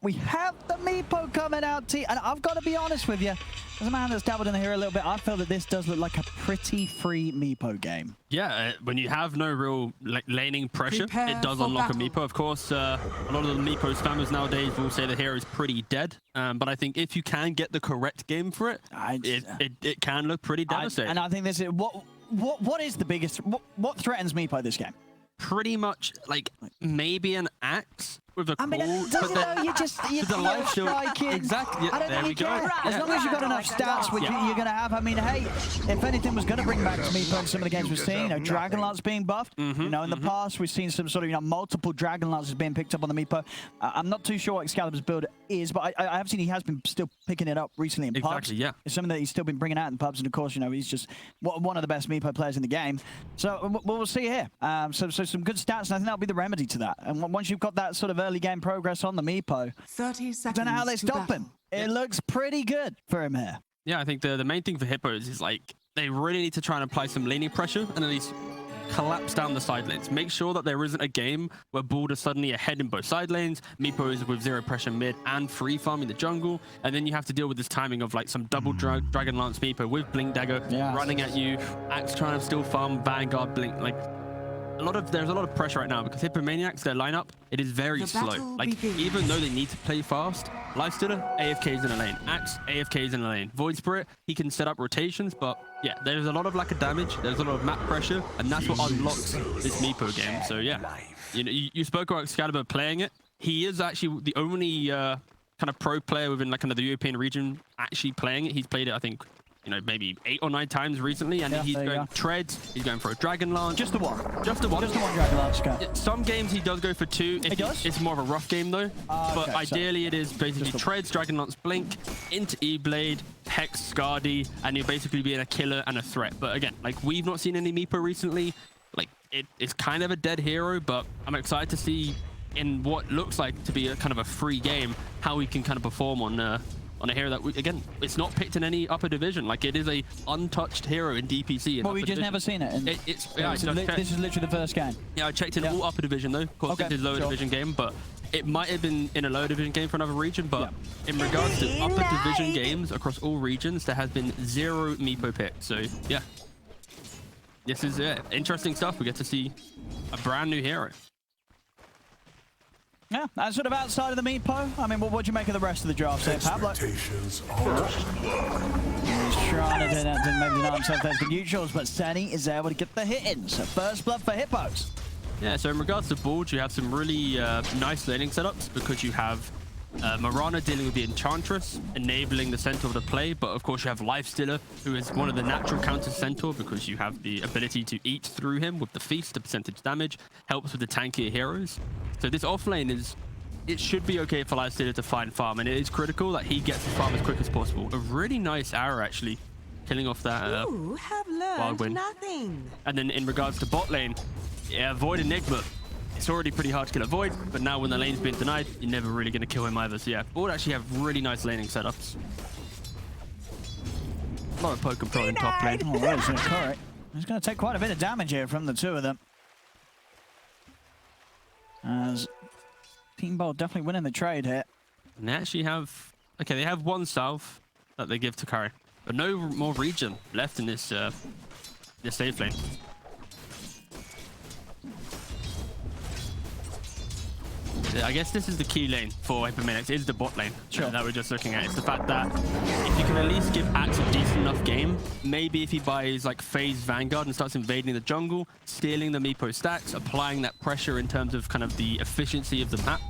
we have the Meepo coming out, T, and I've got to be honest with you, as a man that's dabbled in here a little bit, I feel that this does look like a pretty free Meepo game. Yeah, when you have no real laning pressure, it does unlock a Meepo. Of course, a lot of the Meepo spammers nowadays will say the hero is pretty dead, but I think if you can get the correct game for it, it can look pretty devastating. And I think this is what is the biggest, what threatens Meepo this game? Pretty much like maybe an axe with a I mean, you just the life shield. Exactly. I don't there we go. As long as you've got enough stats, which you're going to have. I mean, hey, if anything was going to bring back to Meepo in some of the games we've seen, you know, Dragon Lance being buffed. You know, in the past we've seen some sort of multiple Dragon Lances being picked up on the Meepo. I'm not too sure what Excalibur's build is, but I have seen he has been still picking it up recently in pubs. Exactly. Yeah. It's something that he's still been bringing out in pubs, and of course, you know, he's just one of the best Meepo players in the game. So we'll see here. So some good stats, and I think that'll be the remedy to that. And once you've got that sort of early game progress on the Meepo, 30 seconds. I don't know how they stop him. It looks pretty good for him here. Yeah, I think the main thing for Hippos is like they really need to try and apply some laning pressure and at least collapse down the side lanes. Make sure that there isn't a game where Bald is suddenly ahead in both side lanes, Meepo is with zero pressure mid and free farming the jungle, and then you have to deal with this timing of like some double Dragon Lance Meepo with Blink Dagger running at you, Axe trying to still farm Vanguard Blink. Like there's a lot of pressure right now because Hippomaniacs, their lineup, it is very slow. Like even though they need to play fast, Lifestealer AFKs in a lane, Axe AFKs in a lane, Void Spirit, he can set up rotations, but yeah, there's a lot of lack of damage, there's a lot of map pressure, and that's what unlocks this Meepo game. So yeah, you know, you spoke about Excalibur playing it. He is actually the only kind of pro player within like kind of the European region actually playing it. He's played it, I think, you know, maybe 8 or 9 times recently, and he's going treads, he's going for a Dragon Lance. Just the one. Just the one. Just the one Dragon Lance. Some games he does go for 2. He does? It's more of a rough game though. But ideally it is basically treads, Dragon Lance, Blink, into E-Blade, Hex, Scardy, and you're basically being a killer and a threat. But again, like we've not seen any Meepo recently. Like it's kind of a dead hero, but I'm excited to see in what looks like to be a kind of a free game how he can kind of perform on a hero that, again, it's not picked in any upper division. Like, it is a untouched hero in DPC. Well, we've just never seen it. This is literally the first game. Yeah, I checked in all upper division, though. Of course, it's a lower division game, but it might have been in a lower division game for another region. But in regards to upper division games across all regions, there has been 0 Meepo picked. So, yeah. This is interesting stuff. We get to see a brand new hero. Yeah, and sort of outside of the Meepo, I mean, what do you make of the rest of the draft, say, Pablo? He's trying to maybe deny himself those the neutrals, but Seni is able to get the hit in. So first blood for Hippos. Yeah, so in regards to Bald, you have some really nice laning setups because you have Mirana dealing with the Enchantress, enabling the Centaur to play, but of course you have Lifestealer, who is one of the natural counters Centaur because you have the ability to eat through him with the feast, the percentage damage, helps with the tankier heroes. So this offlane it should be okay for Lifestealer to find farm, and it is critical that he gets the farm as quick as possible. A really nice arrow actually, killing off that wild wind. And then in regards to bot lane, yeah, Void Enigma. It's already pretty hard to kill a Void, but now when the lane's been denied, you're never really going to kill him either. So yeah, Bald actually have really nice laning setups. A lot of poke control in top lane. Oh, right, so correct. He's going to take quite a bit of damage here from the two of them. As Team Bald definitely winning the trade here. And they actually have... Okay, they have one south that they give to Curry, but no more region left in this safe lane. I guess this is the key lane for Hippomaniacs, is the bot lane that we're just looking at. It's the fact that if you can at least give Axe a decent enough game, maybe if he buys like phase Vanguard and starts invading the jungle, stealing the Meepo stacks, applying that pressure in terms of kind of the efficiency of the map,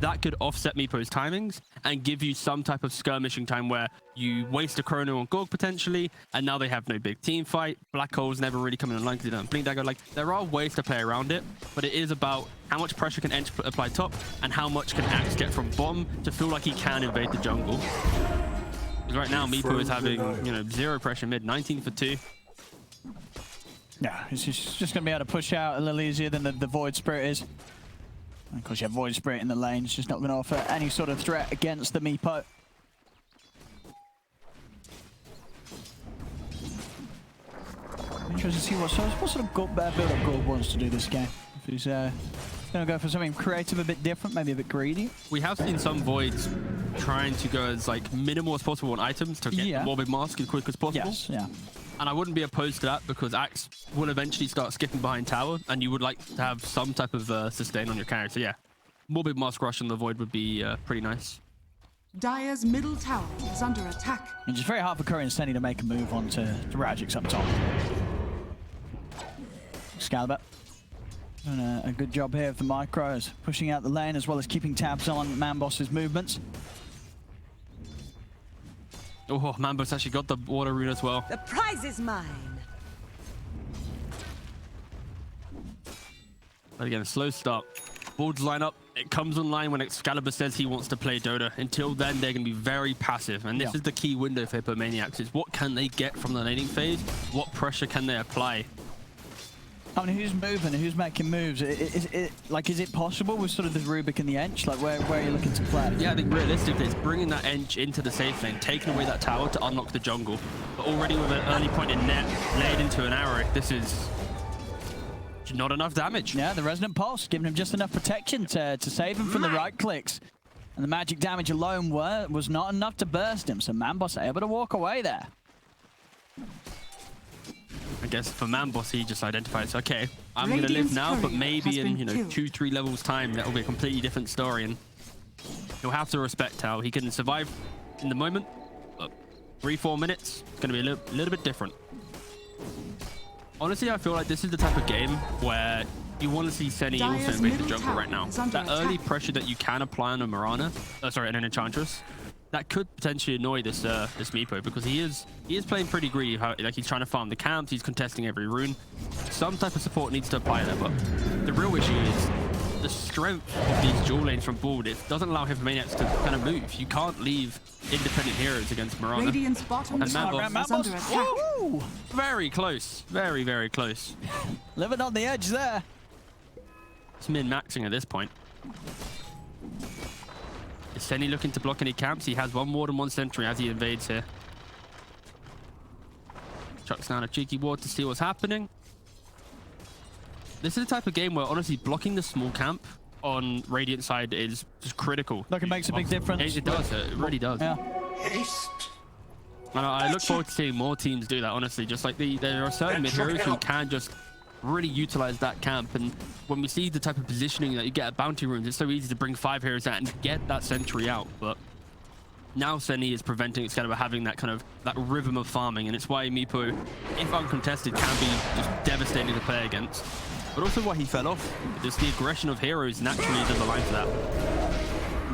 that could offset Meepo's timings and give you some type of skirmishing time where you waste a chrono on Gorg potentially, and now they have no big team fight. Black Hole's never really coming online because they don't Blink Dagger. Like, there are ways to play around it, but it is about how much pressure can Ench apply top and how much can Axe get from bottom to feel like he can invade the jungle. Because right now, Meepo is having, you know, 0 pressure mid, 19 for 2. Yeah, he's just going to be able to push out a little easier than the Void Spirit is. And of course, you have Void Spirit in the lane. It's just not going to offer any sort of threat against the Meepo. I'm interested to see what sort of build-up Gorg wants to do this game. If he's Gonna go for something creative, a bit different, maybe a bit greedy. We have seen some Voids trying to go as like minimal as possible on items to get the Morbid Mask as quick as possible. Yes, yeah. And I wouldn't be opposed to that because Axe will eventually start skipping behind tower, and you would like to have some type of sustain on your character. Yeah, Morbid Mask Rush on the Void would be pretty nice. Dire's middle tower is under attack. It's just very hard for Curry and Senny to make a move onto Radix up top. Excalibur. Doing a good job here of the micros, pushing out the lane as well as keeping tabs on Manboss's movements. Oh, Manboss actually got the water rune as well. The prize is mine. But again, slow start. Bald's lineup, it comes online when Excalibur says he wants to play Dota. Until then, they're going to be very passive. And this is the key window for Hippomaniacs, is what can they get from the laning phase? What pressure can they apply? I mean, who's moving? Who's making moves? Is it possible with sort of the Rubik and the Ench? Like, where are you looking to play? Yeah, I think realistically, it's bringing that Ench into the safe lane, taking away that tower to unlock the jungle. But already with an early point in net laid into an arrow, this is not enough damage. Yeah, the Resonant Pulse, giving him just enough protection to save him from the right clicks. And the magic damage alone was not enough to burst him. So Manboss able to walk away there. I guess for Manboss, he just identifies, okay, I'm going to live now, but maybe in 2-3 levels time, that will be a completely different story. And he'll have to respect how he can survive in the moment. But 3-4 minutes, it's going to be a little bit different. Honestly, I feel like this is the type of game where you want to see Senny also invade the jungle right now. That early pressure that you can apply on a Mirana, an Enchantress, that could potentially annoy this Meepo, because he is playing pretty greedy. Like, he's trying to farm the camps, he's contesting every rune. Some type of support needs to apply there, but the real issue is the strength of these dual lanes from Bald. It doesn't allow Hippomaniacs to kind of move. You can't leave independent heroes against Mirana. Radiant's bottom tower is under attack. Woo! Very close. Very, very close. Living on the edge there. It's min-maxing at this point. Is Senny looking to block any camps? He has one more than one sentry as he invades here. Chucks down a cheeky ward to see what's happening. This is the type of game where, honestly, blocking the small camp on Radiant side is just critical. Like, it makes a big difference. It does. It really does. Yeah. And I look forward to seeing more teams do that, honestly. Just like there are certain mid-heroes who can just really utilize that camp. And when we see the type of positioning that you get at bounty rooms, it's so easy to bring 5 heroes out and get that sentry out. But now Senny is preventing Excalibur having that kind of rhythm of farming, and it's why Meepo, if uncontested, can be just devastating to play against. But also why he fell off. Just the aggression of heroes naturally does align to that.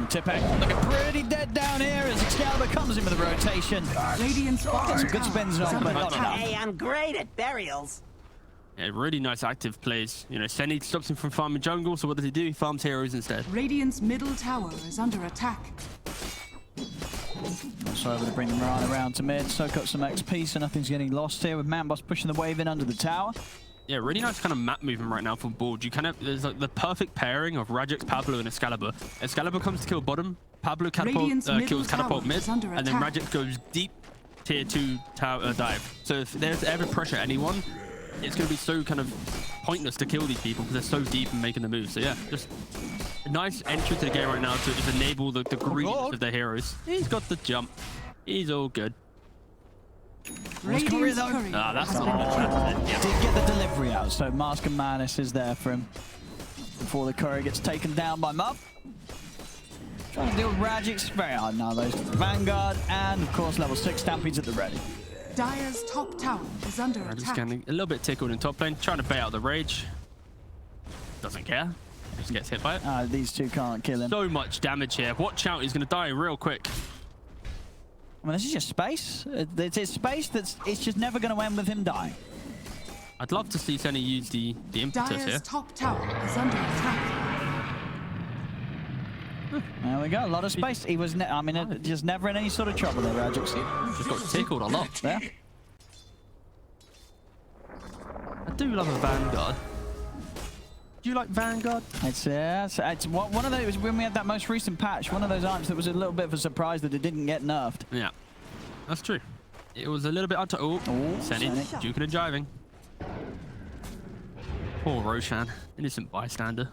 Tippek looking pretty dead down here as Excalibur comes in with a rotation. Radiant's bottom Some good spins on, but not enough. Hey, I'm great at burials. Yeah, really nice active plays. You know, Senny stops him from farming jungle, so what does he do? He farms heroes instead. Radiant's middle tower is under attack. Also able to bring the Mirana around to mid, soak up some XP so nothing's getting lost here with Manboss pushing the wave in under the tower. Yeah, really nice kind of map movement right now from Bald. You kind of, there's like the perfect pairing of Radix, Pablo, and Excalibur. Excalibur comes to kill bottom, Pablo catapult, kills catapult mid, and then Radix goes deep tier 2 tower dive. So if there's ever pressure anyone, it's going to be so kind of pointless to kill these people because they're so deep in making the move. So yeah, just a nice entry to the game right now to just enable the greediness of their heroes. He's got the jump. He's all good. Radiant's courier, courier That's has not been much. killed. Did get the delivery out, so Mask and Madness is there for him before the courier gets taken down by Muff. Trying to deal with Radix, very hard now. Those Vanguard and of course level 6 Stampedes at the ready. Dire's top tower is under attack. Getting a little bit tickled in top lane, trying to bait out the rage. Doesn't care. Just gets hit by it. These two can't kill him. So much damage here. Watch out, he's going to die real quick. I mean, this is just space. It's space it's just never going to end with him dying. I'd love to see Senny use the impetus Dire's here. top tower is under attack. There we go, a lot of space. He was, just never in any sort of trouble there, Radix. Just got tickled a lot. There. I do love a Vanguard. Do you like Vanguard? It's one of those, when we had that most recent patch, one of those items that was a little bit of a surprise that it didn't get nerfed. Yeah, that's true. It was a little bit unto. Oh, Senny, duking and jiving. Poor Roshan, innocent bystander.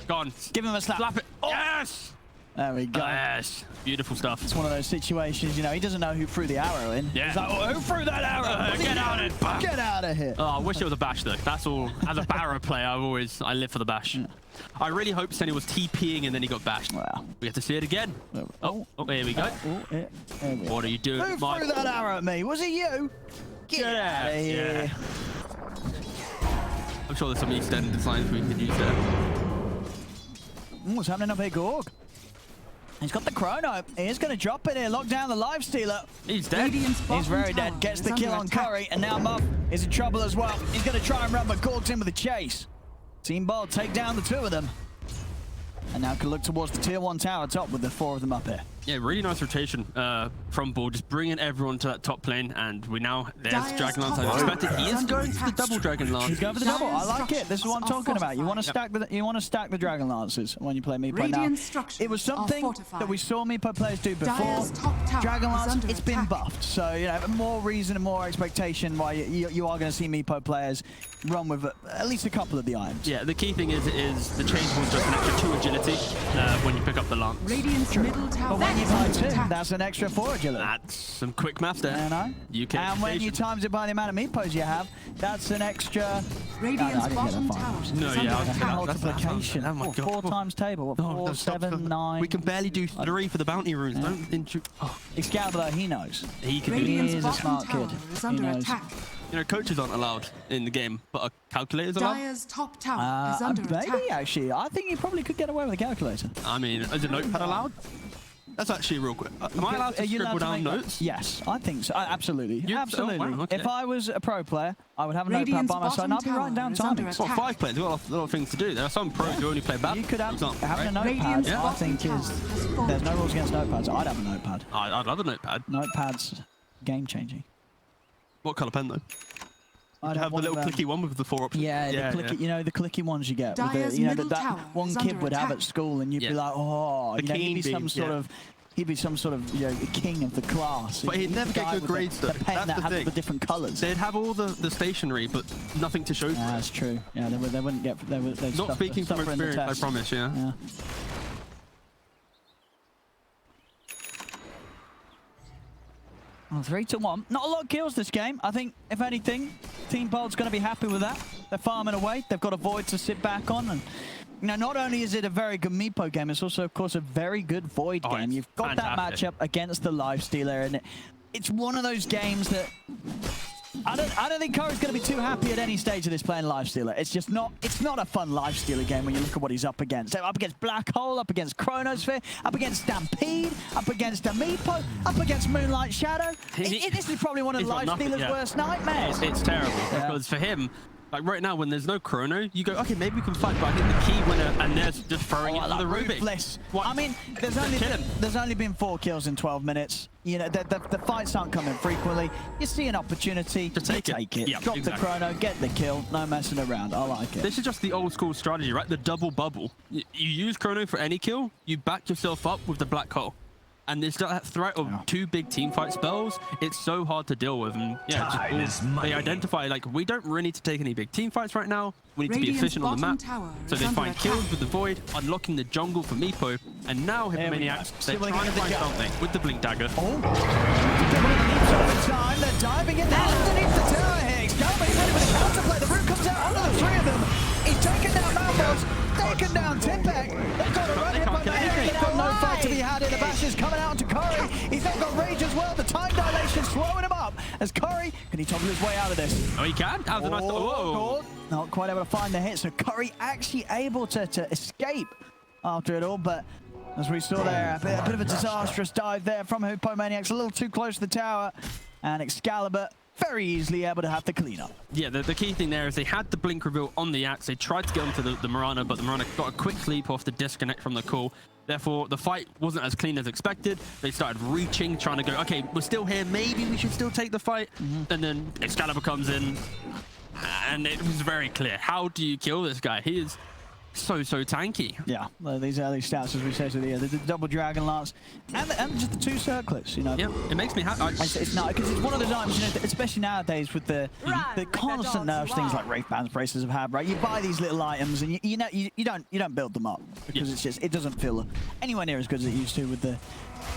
Go on. Give him a slap. Slap it. Oh. Yes! There we go. Yes. Beautiful stuff. It's one of those situations, you know, he doesn't know who threw the arrow in. Yeah. He's like, oh, who threw that arrow? Get out of it. Get out of here. Oh, I wish it was a bash though. That's all. As a Barrow player, I live for the bash. I really hope Senny was TPing and then he got bashed. Wow. We have to see it again. Oh, here we go. What are you doing, Who Mike? threw that arrow at me? Was it you? Get out of here. I'm sure there's some East End designs we could use there. What's happening up here, Gorg? He's got the chrono. He is going to drop it here. Lock down the live stealer. He's dead. Radiant's He's bottom very tower dead. Gets is the kill under on attack. Curry, and now Muff is in trouble as well. He's going to try and run, but Gorg's in with a chase. Team Bald take down the two of them. And now can look towards the tier 1 tower top with the 4 of them up here. Yeah, really nice rotation from Ball, just bringing everyone to that top lane, and we now, there's Dyer's Dragon Lance top as tower expected. He is is going for the under double attack. Dragon Lance. He's going for the double. I Dyer's like it. This is what I'm structures talking about. You are want to stack the Dragon Lances when you play Meepo. Now, Radiant structures it was something are fortified. that we saw Meepo players do before. Dyer's top tower Dragon is Lance, under it's been attack. buffed, so you know more reason and more expectation why you are going to see Meepo players run with at least a couple of the items. Yeah, the key thing is the changeable is just an extra 2 agility when you pick up the lance. Radiant's middle tower But when you is buy under 2, attack. that's an extra 4 agility. That's some quick maths there. You know? UK And when you education. times it by the amount of Meepos you have, that's an extra... Radiant's I didn't get bottom that tower far. is No, under yeah, I was attack. gonna- that's- Multiplication. oh my God. 4 times table. What, 4, 7, 9... We can barely do 3 for the bounty runes. Don't intrude. Oh, Excalibur, he knows. he can do He Radiant's is a bottom smart tower kid. is He under knows. attack. You know, coaches aren't allowed in the game, but calculators allowed. Dyer's top tower is under Maybe, attack. actually. I think you probably could get away with a calculator. I mean, is a notepad allowed? That's actually real quick. Am I allowed to Are you scribble allowed to down make that? notes? Yes, I think so. Absolutely. You- Absolutely. oh, wow, okay. If I was a pro player, I would have a notepad Radiant's by my side and I'd be bottom writing down tower is under timings. Well, attack. 5 players, we've got a lot of things to do. There are some pros who only play bad. You could have, for example, having a right? notepad, Radiant's I bottom think tower is... has fallen. There's no rules against notepads. I'd have a notepad. I'd love a notepad. Notepad's game-changing. What colour pen, though? I'd Have the one little of, clicky one with the 4 options. Yeah, the clicky, you know, the clicky ones you get. With Dyer's the, you know, middle that tower one is kid under would have attack. at school, and you'd be Yeah. like, oh, The you know, he'd be king some beam, sort yeah. of... He'd be some sort of, you know, king of the class. But he'd never the get guy good with grades, the though. pen That's that the had thing. the different colours. They'd have all the stationery, but nothing to show for Yeah, it. that's true. Yeah, they wouldn't get... They'd Not speaking from suffer in the experience, I test. promise, yeah. Yeah. Well, 3-1. Not a lot of kills this game. I think, if anything, Team Bald's going to be happy with that. They're farming away. They've got a Void to sit back on. And you know, not only is it a very good Meepo game, it's also, of course, a very good Void Oh, game. it's You've got that fantastic. matchup against the Lifestealer, and it's one of those games that... I don't think Curry's going to be too happy at any stage of this playing Lifestealer. It's just not. It's not a fun Lifestealer game when you look at what he's up against. So up against Black Hole, up against Chronosphere, up against Stampede, up against Meepo, up against Moonlight Shadow. This is probably one of He's got nothing, Lifestealer's yeah. worst nightmares. It's terrible because for him, like right now when there's no chrono, you go, okay, maybe we can fight, but I think the key winner, and there's just throwing it I to the like Rubik. Ruthless. What? I mean, there's only been 4 kills in 12 minutes. You know, the fights aren't coming frequently. You see an opportunity, Just take it. Yeah, drop exactly. the chrono, get the kill, no messing around. I like it. This is just the old school strategy, right? The double bubble. You use chrono for any kill, you back yourself up with the black hole. And there's that threat of 2 big team fight spells. It's so hard to deal with. And yeah, they identify, like, we don't really need to take any big team fights right now. We need to be Radiant's efficient on the bottom map. tower So is they under find attack. kills with the Void, unlocking the jungle for Meepo. And now There we go. Hippomaniacs, See they're what trying they to get find with the something with the Blink Dagger. Oh, time. They're diving in underneath the tower here. Excalibur ready with a counterplay. The root comes out under the 3 of them. He's taken down Malphos, taken down Timpek. They've got to run They can't get Hippomaniacs. anything. They've got no fight to be had here. The bash is coming out to Curry. He's now got Rage as well. The time dilation slowing him up. As Curry, can he toggle his way out of this? Oh, he can? That was a nice... Whoa. Not quite able to find the hit, so Curry actually able to escape after it all, but as we saw there, a bit of a disastrous dive there from Hippomaniacs, a little too close to the tower, and Excalibur very easily able to have the cleanup. Yeah, the key thing there is they had the blink reveal on the axe. They tried to get onto the Mirana, but the Mirana got a quick leap off the disconnect from the call. Therefore, the fight wasn't as clean as expected. They started reaching, trying to go, okay, we're still here. Maybe we should still take the fight. And then Excalibur comes in, and it was very clear. How do you kill this guy? He is so tanky. Yeah, well, these early stats, as we said, the double Dragon Lance and just the 2 circlets, you know. Yeah, it makes me happy. It's not, because it's one of the times, you know, especially nowadays with the constant nerfs things like Wraith Bands braces have had, right? You buy these little items and you know you don't build them up because it's just, it doesn't feel anywhere near as good as it used to with the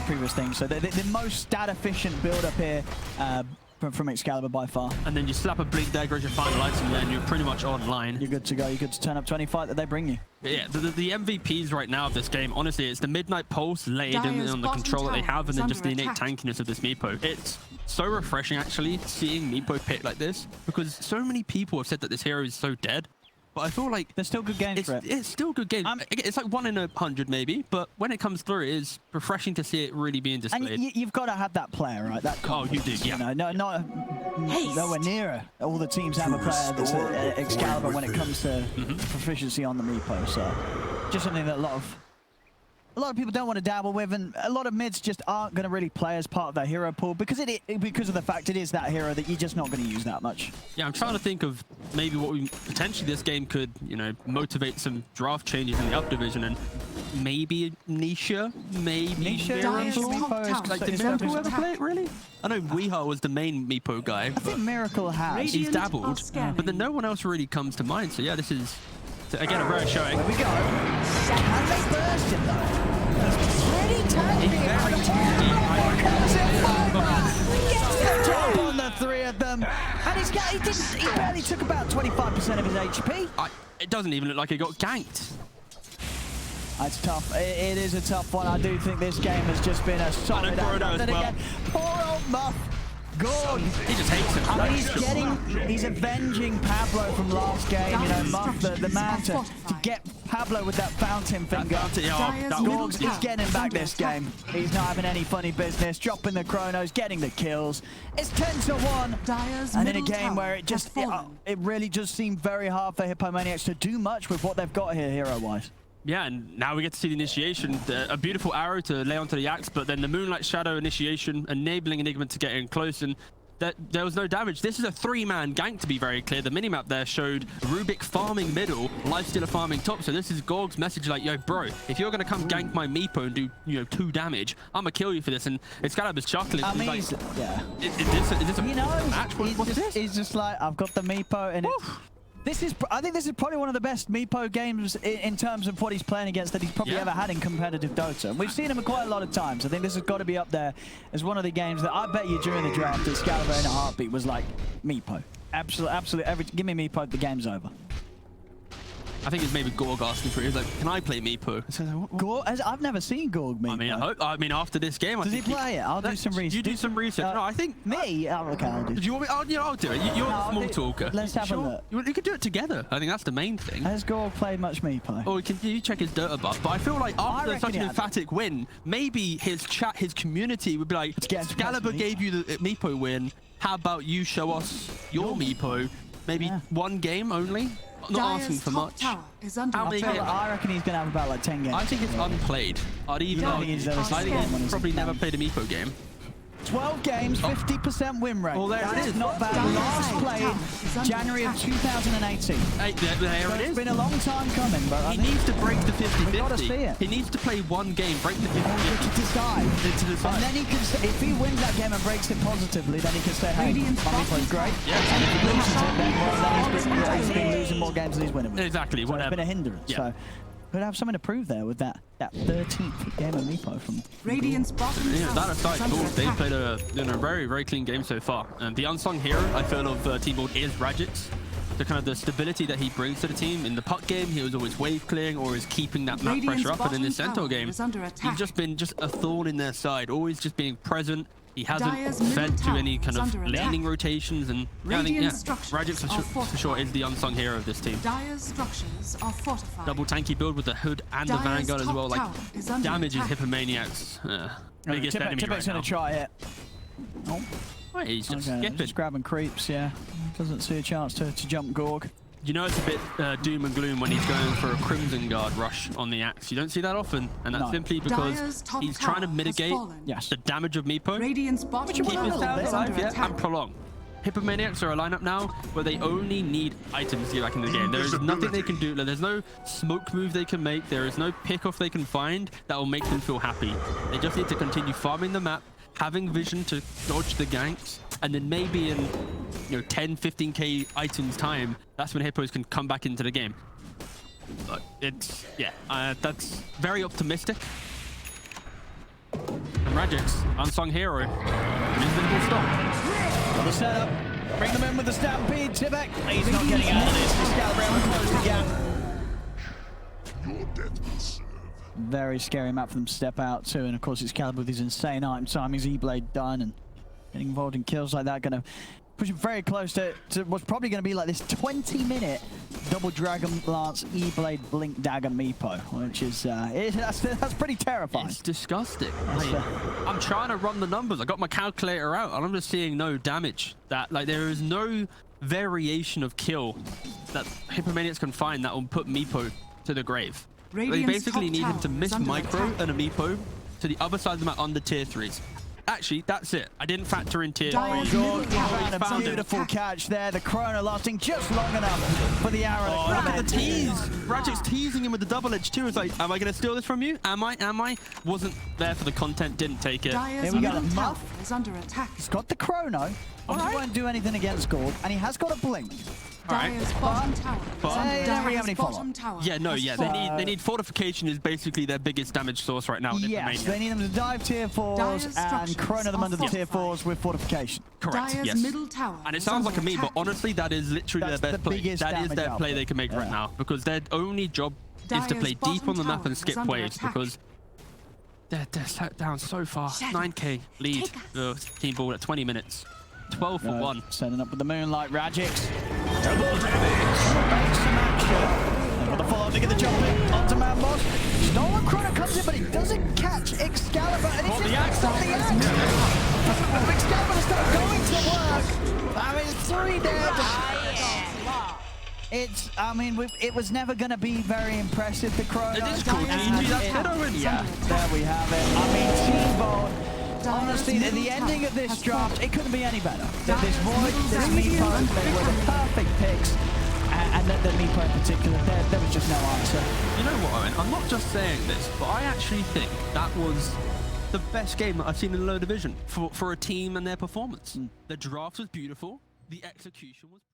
previous things. So the most stat efficient build up here from Excalibur by far. And then you slap a Blink Dagger as your final item, and you're pretty much online. You're good to go. You're good to turn up to any fight that they bring you. Yeah, the MVPs right now of this game, honestly, it's the Midnight Pulse laid in on the control that they have, and then just the innate tankiness of this Meepo. It's so refreshing, actually, seeing Meepo pick like this, because so many people have said that this hero is so dead. But I feel like there's still good games for it. It's still good games. It's like 1 in 100 maybe, but when it comes through, it is refreshing to see it really being displayed. And you've got to have that player, right? That you do, yeah. You know, nowhere near all the teams have a player that's Excalibur when it comes to proficiency on the Meepo. So just something that a lot of people don't want to dabble with, and a lot of mids just aren't going to really play as part of their hero pool because of the fact it is that hero that you're just not going to use that much. Yeah, I'm trying to think of maybe what potentially this game could, you know, motivate some draft changes in the up division, and maybe Nisha, maybe Meepo. Like, did Miracle ever play it, really? I know Weeha was the main Meepo guy. I think Miracle has. He's dabbled, but then no one else really comes to mind. So yeah, this is, again, a rare showing. There we go. And they burst it though. Pretty tanky. Gets the top on the 3 of them, and he barely took about 25% of his HP. It doesn't even look like he got ganked. It's tough. It is a tough one. I do think this game has just been a solid. Again, poor old Muff. Gorg. He just hates him. I mean, he's avenging Pablo from last game. You know, Muff, the man to get Pablo with that fountain finger. Gorg's getting him back this game. He's not having any funny business. Dropping the chronos, getting the kills. It's 10-1. And in a game where it really just seemed very hard for Hippomaniacs to do much with what they've got here hero-wise. Yeah, and now we get to see the initiation. A beautiful arrow to lay onto the axe, but then the Moonlight Shadow initiation, enabling Enigma to get in close, and there was no damage. This is a 3-man gank, to be very clear. The minimap there showed Rubik farming middle, Lifestealer farming top, so this is Gorg's message like, yo, bro, if you're going to come gank my Meepo and do, you know, 2 damage, I'm going to kill you for this. And Excalibur's chuckling. I mean, like, yeah. Is this a match? What's this? He's just like, I've got the Meepo, and I think this is probably one of the best Meepo games in terms of what he's playing against that he's probably ever had in competitive Dota. And we've seen him quite a lot of times. I think this has got to be up there as one of the games that I bet you during the draft Excalibur in a heartbeat was like, Meepo. Absolutely. Give me Meepo, the game's over. I think it's maybe Gorg asking for it. He's like, can I play Meepo? So Gorg? I've never seen Gorg Meepo. I mean, after this game, does he play it? I'll do some research. You do some research. No, I think me. Oh, okay, I'll do. Do you want me? I'll do it. You're the small talker. Let's have a look. You could do it together. I think that's the main thing. Has Gorg played much Meepo? Or you check his Dota buff. But I feel like after such an emphatic win, maybe his community would be like, Excalibur gave you the Meepo win. How about you show us your Meepo? Maybe 1 game only. Not asking for much. I reckon he's going to have about like 10 games. I think it's unplayed. I think he's probably never played a Meepo game. 12 games, 50% win rate. Well, there it is. Not bad. Last played January of 2018. Hey, there it is. It's been a long time coming, but he needs to break the 50-50. We've got to see it. He needs to play 1 game, break the 50-50. To decide. And then he can say, if he wins that game and breaks it positively, then he can say, hey, my Meepo's great. Yeah. And if he loses it, then he's been losing more games than he's winning with. Exactly. So it's been a hindrance. Yeah. So could have something to prove there with that 13th game of Meepo from Radiant's bottom. Yeah, that aside, they've played a very, very clean game so far. And the unsung hero, I feel, of Team Bald is Radix. The kind of the stability that he brings to the team. In the puck game, he was always wave clearing or is keeping that map pressure up. And in the Centaur game, he's just been a thorn in their side, always just being present. He hasn't fed to any kind of laning rotations, and I think Radix for sure is the unsung hero of this team. Dire's structures are fortified. Double tanky build with the Hood and the Vanguard as well. Like, damage is Hippomaniacs' biggest enemy right now. Gonna try it. Oh. Wait, he's just skipping. Just grabbing creeps, yeah. Doesn't see a chance to jump Gorg. You know it's a bit doom and gloom when he's going for a Crimson Guard rush on the axe. You don't see that often, and that's simply because he's trying to mitigate the damage of Meepo, Radiant's bottom keep his tower alive, and prolong. Hippomaniacs are a lineup now where they only need items to get back in the game. There is nothing they can do. There's no smoke move they can make. There is no pick-off they can find that will make them feel happy. They just need to continue farming the map, having vision to dodge the ganks, and then maybe in 10, 15k items time, that's when Hippos can come back into the game. But it's, that's very optimistic. And Rajix, unsung hero, invisible stop. On the setup, bring them in with the stampede. Tibek, he's not getting out of this. Excalibur able to close the gap. Your death will serve. Very scary map for them to step out to, and of course Excalibur with his insane item timing, E-Blade done, and getting involved in kills like that, gonna push him very close to what's probably gonna be like this 20-minute double Dragon Lance E-Blade Blink Dagger Meepo, which is that's pretty terrifying. It's disgusting. I'm trying to run the numbers. I got my calculator out, and I'm just seeing no damage. That there is no variation of kill that Hippomaniacs can find that will put Meepo to the grave. They basically need him to miss micro and a Meepo to the other side of the map under tier 3s. Actually, that's it. I didn't factor in tier 3s. A beautiful catch there. The chrono lasting just long enough for the arrow. Oh, look at the tease. Rajic's teasing him with the double edge too. It's like, am I going to steal this from you? Am I? Wasn't there for the content, didn't take it. Dyer's middle tower is under attack. He's got the chrono. He won't do anything against Gord, and he has got a blink. Dyer's bottom tower is under Dyer's bottom tower. Yeah, no, yeah, they need fortification is basically their biggest damage source right now. Yes, they need them to dive tier 4s and chrono them under the tier 4s with fortification. Correct, Dyer's yes. middle tower And it sounds like a meme, but honestly, that is literally their best play. That is their play they can make right now, because their only job is to play deep on the map and skip waves, because they're set down so far. 9k lead for Team Bald at 20 minutes. 12 for 1. Sending up with the Moonlight. Rajix. Double damage. Some action. They've got the follow-up to get the jump in onto Manboss. Stolen Chrono comes in, but he doesn't catch Excalibur. And he's the axe. Excalibur starts going to work. I mean, 3 dead. I mean, it was never going to be very impressive, the Chrono. It is cool. Yeah, there we have it. I mean, Team Bald. Honestly, at the ending of this draft, it couldn't be any better. This Void, this Meepo, they were the perfect picks. And the Meepo in particular, there was just no answer. You know what, Owen? I'm not just saying this, but I actually think that was the best game that I've seen in the low division for a team and their performance. The draft was beautiful. The execution was...